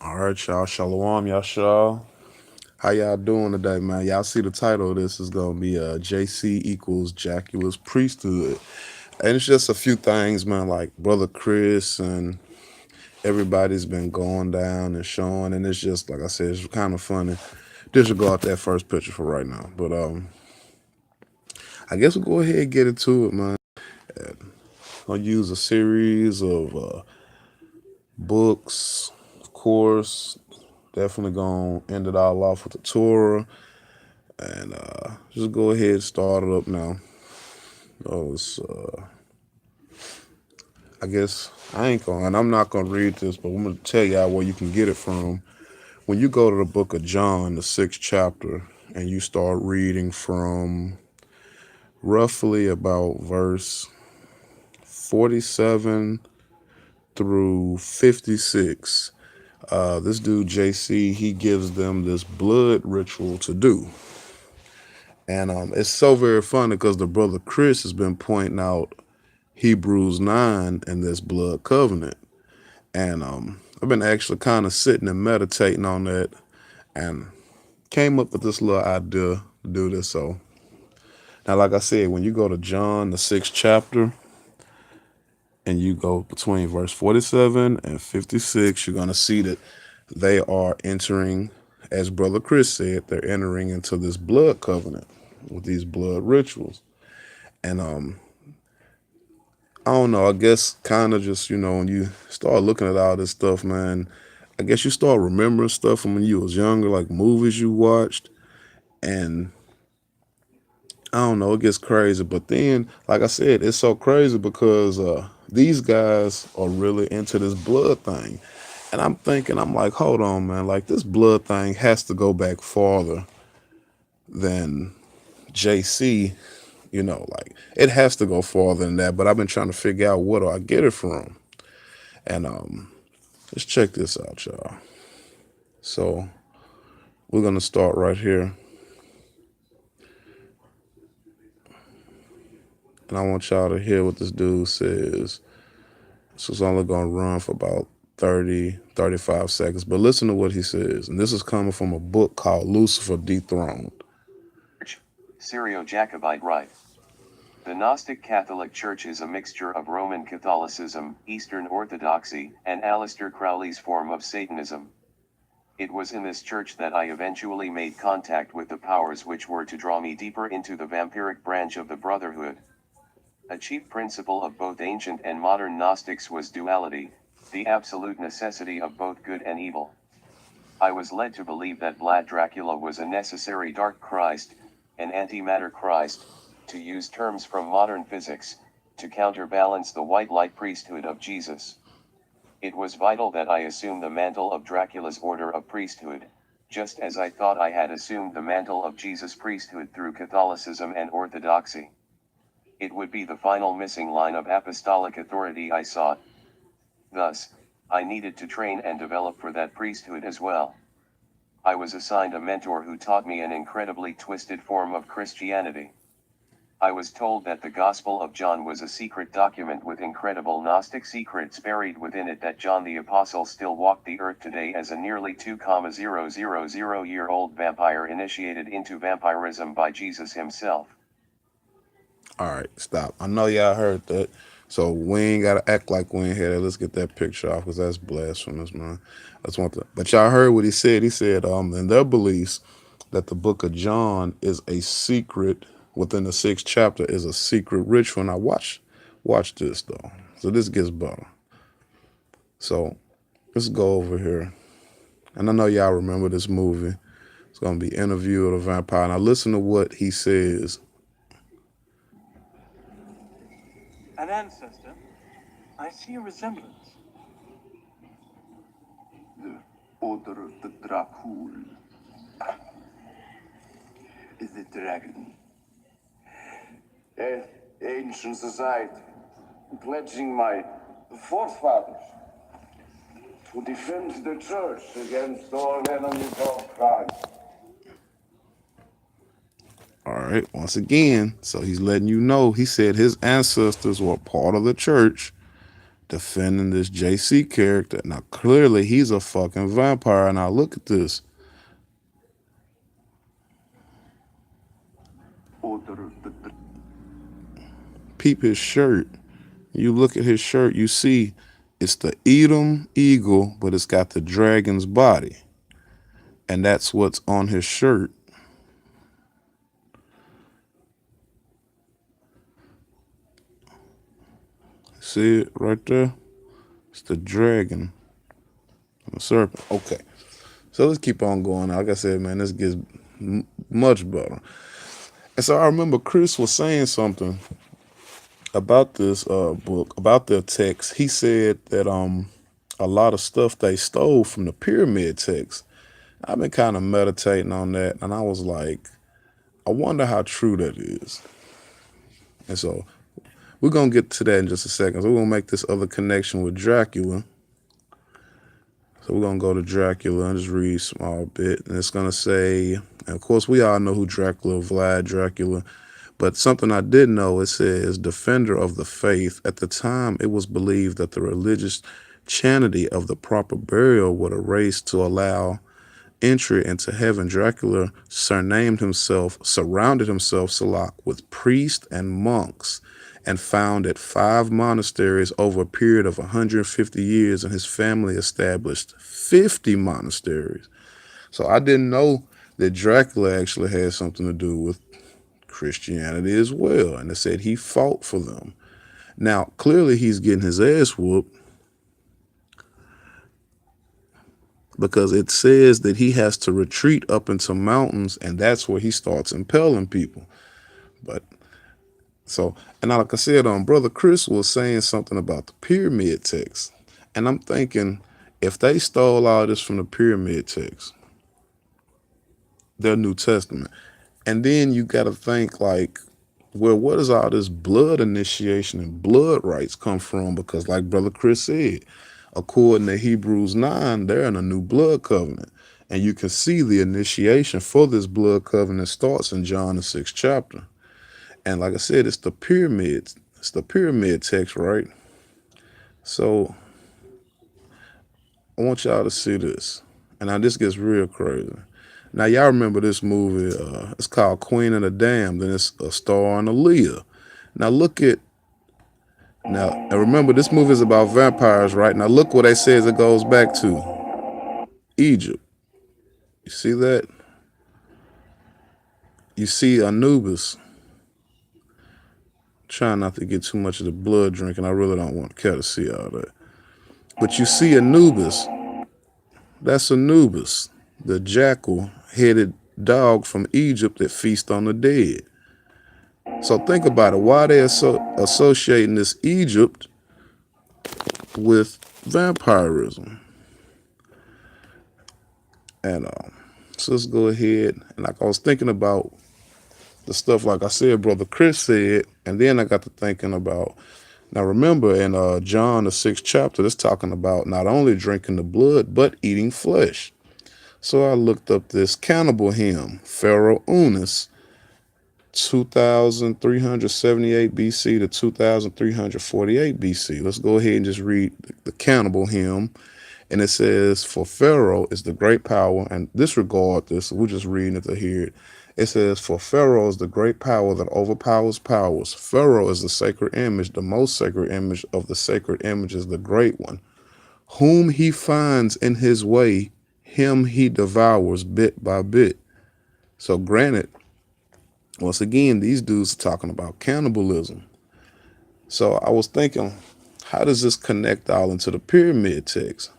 All right, y'all. Shalom, y'all. How y'all doing today, man? Y'all see the title of this is gonna be JC equals Dracula's Priesthood, and it's just a few things, man. Like brother Chris and everybody's been going down and showing, and it's just like I said, it's kind of funny. Disregard that first picture for right now, but I guess we'll go ahead and get into it, man. I'll use a series of books, of course. Definitely gonna end it all off with the Torah. And just go ahead and start it up now. Those, I guess I ain't gonna, and I'm not gonna read this, but I'm gonna tell y'all where you can get it from. When you go to the book of John, the 6th chapter, and you start reading from roughly about verse 47 through 56, this dude JC, he gives them this blood ritual to do. And it's so very funny because the brother Chris has been pointing out Hebrews 9 in this blood covenant. And I've been actually kind of sitting and meditating on that and came up with this little idea to do this. So now, like I said, when you go to John, the 6th chapter, and you go between verse 47 and 56, you're going to see that they are entering, as Brother Chris said, they're entering into this blood covenant with these blood rituals. And I don't know. I guess kind of just, when you start looking at all this stuff, man, I guess you start remembering stuff from when you was younger, like movies you watched. And I don't know, it gets crazy. But then, like I said, it's so crazy because these guys are really into this blood thing. And I'm thinking, I'm like, hold on, man. Like, this blood thing has to go back farther than JC. Like, it has to go farther than that. But I've been trying to figure out where do I get it from. And let's check this out, y'all. So we're gonna start right here, and I want y'all to hear what this dude says. So it's only gonna run for about 30, 35 seconds, but listen to what he says. And this is coming from a book called Lucifer Dethroned. Syrio-Jacobite Rite. The Gnostic Catholic Church is a mixture of Roman Catholicism, Eastern Orthodoxy, and Aleister Crowley's form of Satanism. It was in this church that I eventually made contact with the powers which were to draw me deeper into the vampiric branch of the Brotherhood. A chief principle of both ancient and modern Gnostics was duality, the absolute necessity of both good and evil. I was led to believe that Vlad Dracula was a necessary dark Christ, an antimatter Christ, to use terms from modern physics, to counterbalance the white light priesthood of Jesus. It was vital that I assume the mantle of Dracula's order of priesthood, just as I thought I had assumed the mantle of Jesus' priesthood through Catholicism and Orthodoxy. It would be the final missing line of apostolic authority I sought. Thus, I needed to train and develop for that priesthood as well. I was assigned a mentor who taught me an incredibly twisted form of Christianity. I was told that the Gospel of John was a secret document with incredible Gnostic secrets buried within it, that John the Apostle still walked the earth today as a nearly 2,000-year-old vampire initiated into vampirism by Jesus himself. All right, stop. I know y'all heard that. So we ain't gotta act like we ain't hear that. Let's get that picture off because that's blasphemous, man. That's one thing. But y'all heard what he said. He said, in their beliefs, that the book of John is a secret within the 6th chapter is a secret ritual. Now watch this though. So this gets better. So let's go over here. And I know y'all remember this movie. It's gonna be Interview of the Vampire. Now listen to what he says. An ancestor? I see a resemblance. The order of the Dracula. The dragon. An ancient society, pledging my forefathers to defend the church against all enemies of Christ. All right, once again, so he's letting you know, he said his ancestors were part of the church defending this JC character. Now, clearly, he's a fucking vampire. Now, look at this. Peep his shirt. You look at his shirt, you see it's the Edom eagle, but it's got the dragon's body. And that's what's on his shirt. See it right there? It's the dragon and the serpent. Okay. So let's keep on going. Like I said, man, this gets much better. And so I remember Chris was saying something about this book, about their text. He said that a lot of stuff they stole from the pyramid text. I've been kind of meditating on that, and I was like, I wonder how true that is. And so we're going to get to that in just a second. So we're going to make this other connection with Dracula. So we're going to go to Dracula and just read a small bit. And it's going to say, and of course, we all know who Dracula, Vlad Dracula. But something I did know, it says, defender of the faith. At the time, it was believed that the religious chanty of the proper burial would erase to allow entry into heaven. Dracula surrounded himself, Salak, with priests and monks, and founded 5 monasteries over a period of 150 years, and his family established 50 monasteries. So I didn't know that Dracula actually had something to do with Christianity as well, and it said he fought for them. Now, clearly he's getting his ass whooped because it says that he has to retreat up into mountains, and that's where he starts impaling people. But so, and like I said, Brother Chris was saying something about the pyramid text, and I'm thinking, if they stole all this from the pyramid text, their New Testament, and then you got to think like, well, what does all this blood initiation and blood rites come from? Because like Brother Chris said, according to Hebrews 9, they're in a new blood covenant. And you can see the initiation for this blood covenant starts in John the 6th chapter. And like I said, it's the pyramids. It's the pyramid text, right? So I want y'all to see this. And now this gets real crazy. Now y'all remember this movie, it's called Queen of the Damned, and it's a star on Aaliyah. Now and remember this movie is about vampires, right? Now look what it says it goes back to. Egypt. You see that? You see Anubis. Trying not to get too much of the blood drinking. I really don't want Kat to see all that. But you see Anubis. That's Anubis, the jackal-headed dog from Egypt that feasts on the dead. So think about it. Why they associating this Egypt with vampirism? And so let's go ahead. And like I was thinking about the stuff, like I said, Brother Chris said, and then I got to thinking about, now remember in John the 6th chapter, it's talking about not only drinking the blood, but eating flesh. So I looked up this cannibal hymn, Pharaoh Unis, 2378 BC to 2348 BC. Let's go ahead and just read the cannibal hymn. And it says, for Pharaoh is the great power, and disregard this, we're just reading it to hear it. It says, for Pharaoh is the great power that overpowers powers. Pharaoh is the sacred image, the most sacred image of the sacred images, the great one. Whom he finds in his way, him he devours bit by bit. So granted, once again, these dudes are talking about cannibalism. So I was thinking, how does this connect all into the pyramid text?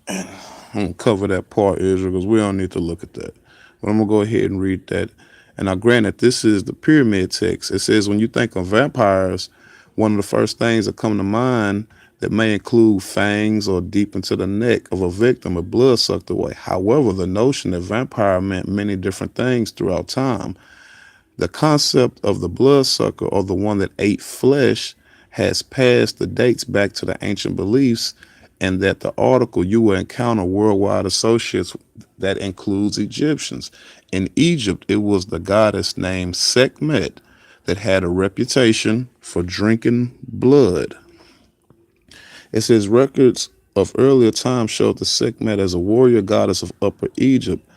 I'm going to cover that part, Israel, because we don't need to look at that. But I'm going to go ahead and read that. And now, granted, this is the pyramid text. It says, when you think of vampires, one of the first things that come to mind that may include fangs or deep into the neck of a victim of blood sucked away. However, the notion that vampire meant many different things throughout time. The concept of the bloodsucker, or the one that ate flesh, has passed the dates back to the ancient beliefs, and that the article you will encounter worldwide associates that includes Egyptians. In Egypt, it was the goddess named Sekhmet that had a reputation for drinking blood. It says records of earlier times showed the Sekhmet as a warrior goddess of Upper Egypt.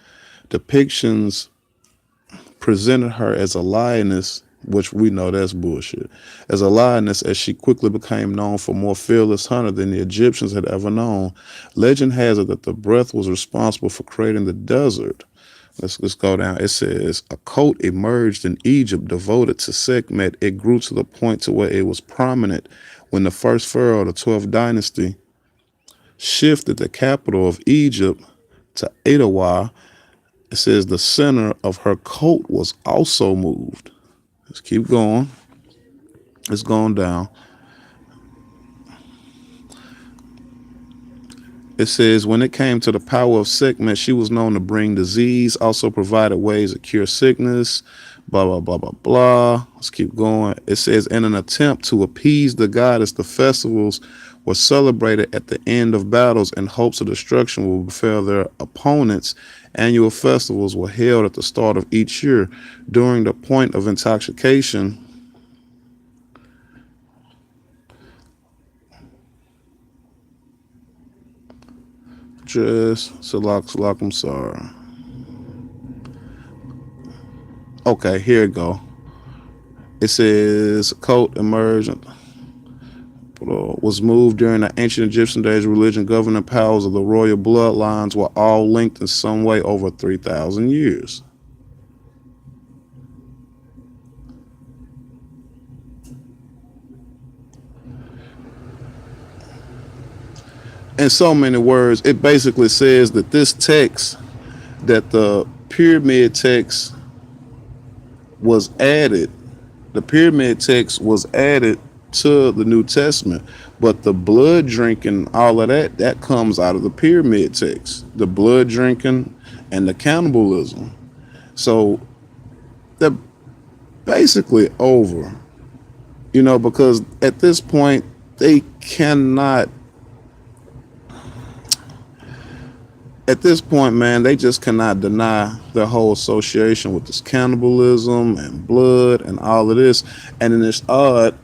Depictions presented her as a lioness, which we know that's bullshit, as a lioness as she quickly became known for more fearless hunter than the Egyptians had ever known. Legend has it that the breath was responsible for creating the desert. Let's go down. It says a cult emerged in Egypt devoted to Sekhmet. It grew to the point to where it was prominent when the first pharaoh of the 12th dynasty shifted the capital of Egypt to Etowah. It says the center of her cult was also moved. Let's keep going. It's going down. It says when it came to the power of Sekhmet, she was known to bring disease, also provided ways to cure sickness, blah, blah, blah, blah, blah. Let's keep going. It says in an attempt to appease the goddess, the festivals were celebrated at the end of battles in hopes of destruction will befall their opponents. Annual festivals were held at the start of each year. During the point of intoxication, I'm sorry. Okay, here it go. It says cult emerged was moved during the ancient Egyptian days. Religion, governing powers of the royal bloodlines were all linked in some way over 3,000 years. In so many words, it basically says that this text, that the pyramid text was added, the pyramid text was added to the New Testament, but the blood drinking, all of that, that comes out of the pyramid text, the blood drinking and the cannibalism. So they're basically over, because at this point they cannot. At this point, man, they just cannot deny their whole association with this cannibalism and blood and all of this. And then it's odd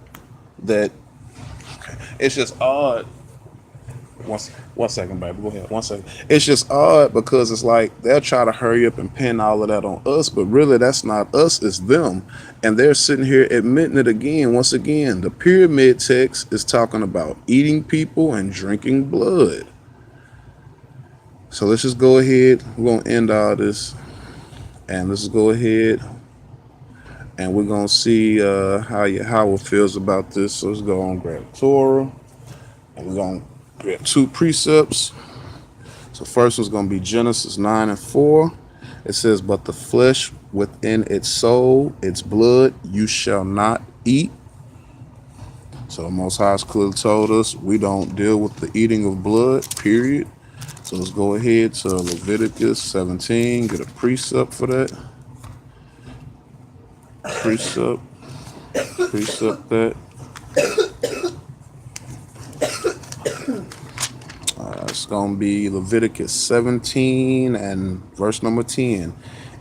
that it's just odd. One second, baby. Go ahead. 1 second. It's just odd because it's like they'll try to hurry up and pin all of that on us, but really that's not us, it's them. And they're sitting here admitting it again. Once again, the pyramid text is talking about eating people and drinking blood. So let's just go ahead. We're going to end all this. And let's go ahead. And we're going to see how it feels about this. So let's go on grab Torah. And we're going to grab 2 precepts. So first one's going to be Genesis 9 and 4. It says, but the flesh within its soul, its blood, you shall not eat. So the Most High has clearly told us we don't deal with the eating of blood, period. So let's go ahead to Leviticus 17, get a precept for that. Precept that. It's going to be Leviticus 17 and verse number 10.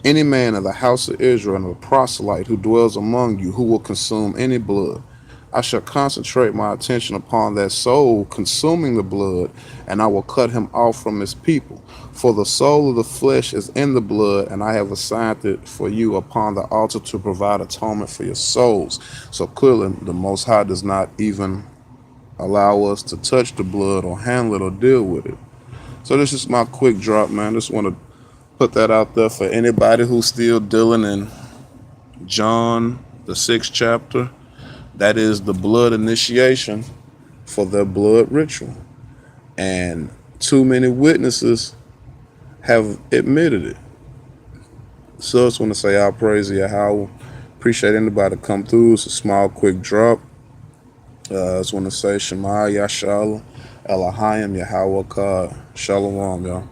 Any man of the house of Israel and a proselyte who dwells among you who will consume any blood, I shall concentrate my attention upon that soul consuming the blood, and I will cut him off from his people. For the soul of the flesh is in the blood, and I have assigned it for you upon the altar to provide atonement for your souls. So clearly, the Most High does not even allow us to touch the blood or handle it or deal with it. So this is my quick drop, man. Just want to put that out there for anybody who's still dealing in John, the 6th chapter. That is the blood initiation for their blood ritual. And too many witnesses have admitted it. So I just want to say I praise Yahweh. Appreciate anybody come through. It's a small, quick drop. I just want to say Shema Yashala, Elohim, Yahweh Ka, Shalom, y'all.